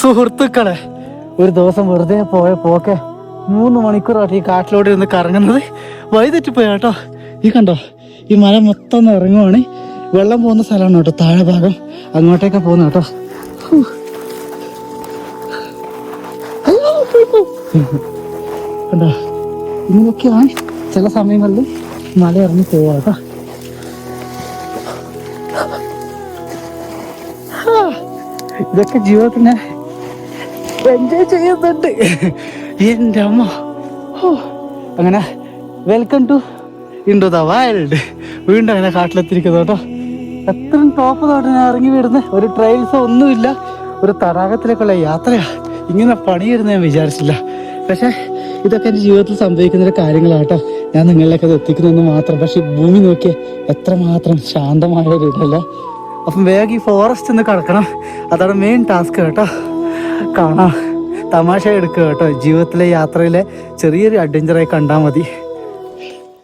സുഹൃത്തുക്കളെ, ഒരു ദിവസം വെറുതെ പോയ പോക്കെ 3 മണിക്കൂറായിട്ട് ഈ കാട്ടിലോട്ട് ഇരുന്ന് കറങ്ങുന്നത് വഴിതെറ്റിപ്പോയ കേട്ടോ. ഈ കണ്ടോ, ഈ മല മൊത്തം ഇറങ്ങുവാണ്. വെള്ളം പോകുന്ന സ്ഥലമാണ് കേട്ടോ, താഴെ ഭാഗം. അങ്ങോട്ടേക്കാ പോകുന്ന കേട്ടോ. കണ്ടോ, ഇങ്ങനെയൊക്കെയാണ് ചില സമയങ്ങളിൽ മല ഇറങ്ങി പോവാ കേട്ടോ. ഇതൊക്കെ ജീവിതത്തിന് എൻജോയ് ചെയ്യുന്നുണ്ട് എൻ്റെ അമ്മ. അങ്ങനെ welcome to into the wild. വീണ്ടും അങ്ങനെ കാട്ടിലെത്തിരിക്കുന്നു കേട്ടോ. എത്രയും ടോപ്പ് തോട്ട് ഞാൻ ഇറങ്ങി വരുന്നത്. ഒരു ട്രയൽസോ ഒന്നുമില്ല, ഒരു തടാകത്തിലേക്കുള്ള യാത്രയാ. ഇങ്ങനെ പണിയിരുന്ന് ഞാൻ വിചാരിച്ചില്ല. പക്ഷെ ഇതൊക്കെ എൻ്റെ ജീവിതത്തിൽ സംഭവിക്കുന്ന കാര്യങ്ങളാട്ടോ. ഞാൻ നിങ്ങളിലേക്ക് അത് എത്തിക്കുന്നതെന്ന് മാത്രം. പക്ഷെ ഈ ഭൂമി നോക്കിയ എത്രമാത്രം ശാന്തമായ ഒരു ഇതല്ല. അപ്പം വേഗം ഈ ഫോറസ്റ്റ് ഒന്ന് കടക്കണം. അതാണ് മെയിൻ ടാസ്ക് കേട്ടോ. കാണാം, തമാശ എടുക്കുക കേട്ടോ. ജീവിതത്തിലെ യാത്രയിലെ ചെറിയൊരു അഡ്വഞ്ചറായി കണ്ടാൽ മതി.